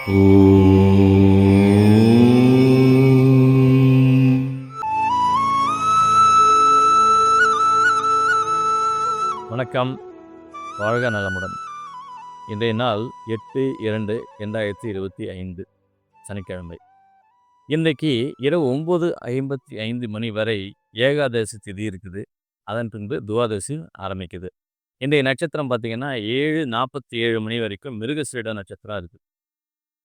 வணக்கம். வாழ்க நலமுடன். இன்றைய நாள் 8/2/2025 சனிக்கிழமை. இன்றைக்கு இரவு 9:55 மணி வரை ஏகாதசி திதி இருக்குது. அதன் பின்பு துவாதசி ஆரம்பிக்குது. இன்றைய நட்சத்திரம் பார்த்தீங்கன்னா 7:47 மணி வரைக்கும் மிருகசீரிட நட்சத்திரம் இருக்குது.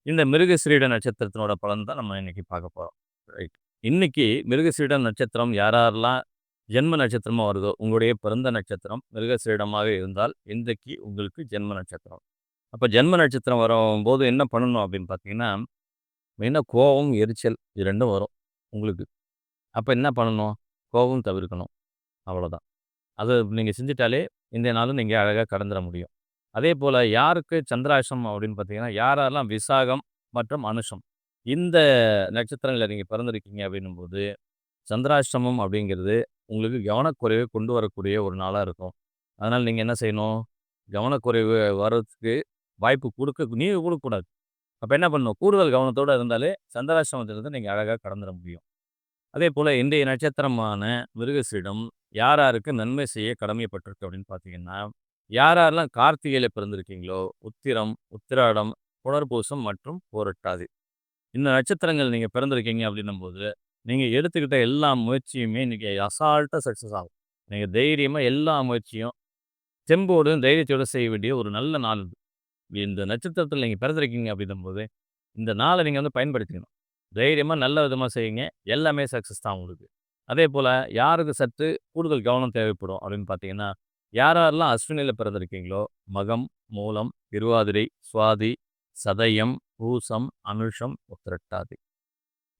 இந்த மிருகசீரிட நட்சத்திரத்தினோட பலன் தான் நம்ம இன்னைக்கு பார்க்க போகிறோம். ரைட். இன்னைக்கு மிருகசீரிட நட்சத்திரம் யாரெல்லாம் ஜென்ம நட்சத்திரமா வருதோ, உங்களுடைய பிறந்த நட்சத்திரம் மிருகசீரிடமாக இருந்தால் இன்றைக்கு உங்களுக்கு ஜென்ம நட்சத்திரம். அப்போ ஜென்ம நட்சத்திரம் வரும்போது என்ன பண்ணணும் அப்படின்னு பார்த்தீங்கன்னா, மெயினாக கோபம், எரிச்சல் இது 2ம் வரும் உங்களுக்கு. அப்போ என்ன பண்ணணும்? கோபம் தவிர்க்கணும். அவ்வளோதான். அதை நீங்கள் செஞ்சுட்டாலே இந்த நாளும் நீங்கள் அழகாக கடந்துட முடியும். அதே போல் யாருக்கு சந்திராஷ்டம் அப்படின்னு பார்த்தீங்கன்னா, யாரெல்லாம் விசாகம் மற்றும் அனுஷம் இந்த நட்சத்திரங்களில் நீங்கள் பிறந்திருக்கீங்க அப்படின்னும்போது, சந்திராஷ்டமம் அப்படிங்கிறது உங்களுக்கு கவனக்குறைவை கொண்டு வரக்கூடிய ஒரு நாளாக இருக்கும். அதனால் நீங்கள் என்ன செய்யணும்? கவனக்குறைவு வர்றதுக்கு வாய்ப்பு நீங்கள் கொடுக்கக்கூடாது. அப்போ என்ன பண்ணணும்? கூடுதல் கவனத்தோடு இருந்தாலே சந்திராஷ்டமத்திலிருந்து நீங்கள் அழகாக கடந்துட முடியும். அதே போல் இன்றைய நட்சத்திரமான மிருகசீரிடம் யார் யாருக்கு நன்மை செய்ய கடமைப்பட்டிருக்கு அப்படின்னு பார்த்தீங்கன்னா, யாரெல்லாம் கார்த்திகையில் பிறந்திருக்கீங்களோ, உத்திரம், உத்திராடம், புனர்பூசம் மற்றும் பூரட்டாதி இந்த நட்சத்திரங்கள் நீங்கள் பிறந்திருக்கீங்க அப்படின்னும்போது, நீங்கள் எடுத்துக்கிட்ட எல்லா முயற்சியுமே இன்றைக்கி அசால்ட்டாக சக்ஸஸ் ஆகும். நீங்கள் தைரியமாக எல்லா முயற்சியும் தெம்போடும் தைரியத்தோடு செய்ய வேண்டிய ஒரு நல்ல நாள் இது. இந்த நட்சத்திரத்தில் நீங்கள் பிறந்திருக்கீங்க அப்படின்னும்போது, இந்த நாளை நீங்கள் பயன்படுத்திக்கணும். தைரியமாக நல்ல விதமாக செய்யுங்க. எல்லாமே சக்ஸஸ் தான் உங்களுக்கு. அதே போல் யாருக்கு சற்று கூடுதல் கவனம் தேவைப்படும் அப்படின்னு பார்த்தீங்கன்னா, யாரெல்லாம் அஸ்வினியில் பிறந்திருக்கீங்களோ, மகம், மூலம், திருவாதிரை, சுவாதி, சதயம், பூசம், அனுஷம், உத்திரட்டாதி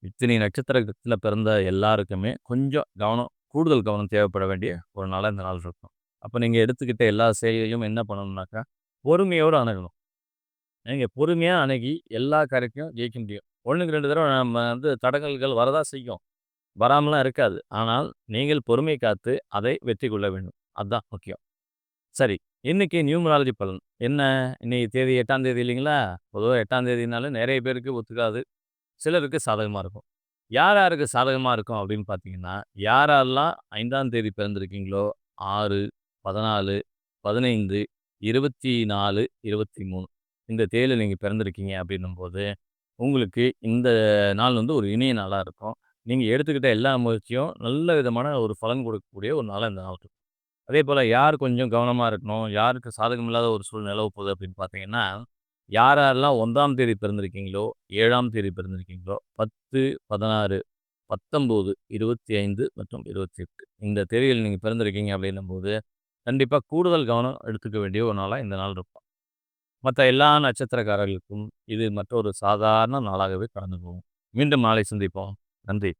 இத்தனை நட்சத்திரத்தில் பிறந்த எல்லாருக்குமே கொஞ்சம் கூடுதல் கவனம் தேவைப்பட வேண்டிய ஒரு நாளாக இந்த நாள் இருக்கும். அப்போ நீங்கள் எடுத்துக்கிட்ட எல்லா செயலையும் என்ன பண்ணணும்னாக்கா, பொறுமையோடு அணுகணும். நீங்கள் பொறுமையாக அணுகி எல்லா காரியத்தையும் ஜெயிக்க முடியும். 1க்கு 2 தடவை நம்ம தடங்கல்கள் வரதான் செய்யும். வராமலாம் இருக்காது. ஆனால் நீங்கள் பொறுமை காத்து அதை வெற்றி கொள்ள வேண்டும். அதுதான் முக்கியம். சரி. இன்னைக்கு நியூமராலஜி பலன். என்ன? இன்னைக்கு தேதி 8ஆம் தேதி இல்லைங்களா? பொதுவா 8ஆம் தேதினாலும் நிறைய பேருக்கு ஒத்துக்காது. சிலருக்கு சாதகமாக இருக்கும். யார் யாருக்கு சாதகமாக இருக்கும் அப்படின்னு பார்த்தீங்கன்னா, யாரெல்லாம் 5ஆம் தேதி பிறந்திருக்கீங்களோ 6, 14, 15, 24, 23 இந்த தேதியில் நீங்கள் பிறந்திருக்கீங்க அப்படின்னும்போது, உங்களுக்கு இந்த நாள் ஒரு இனிய நாளாக இருக்கும். நீங்கள் எடுத்துக்கிட்ட எல்லா முயற்சியும் நல்ல விதமான ஒரு பலன் கொடுக்கக்கூடிய ஒரு நாளாக இந்த நாள் இருக்கும். அதே போல் யார் கொஞ்சம் கவனமாக இருக்கணும், யாருக்கு சாதகம் இல்லாத ஒரு சூழ்நிலை நிலவ போகுது அப்படின்னு பார்த்தீங்கன்னா, யாரெல்லாம் 1ஆம் தேதி பிறந்திருக்கீங்களோ, 7ஆம் தேதி பிறந்திருக்கீங்களோ, 10, 16, 19, 25 மற்றும் 28 இந்த தேதியில் நீங்கள் பிறந்திருக்கீங்க அப்படின்னும்போது, கண்டிப்பாக கூடுதல் கவனம் எடுத்துக்க வேண்டிய ஒரு நாளாக இந்த நாள் இருக்கும். மற்ற எல்லா நட்சத்திரக்காரர்களுக்கும் இது மற்றொரு சாதாரண நாளாகவே கடந்து போகும். மீண்டும் நாளை சந்திப்போம். நன்றி.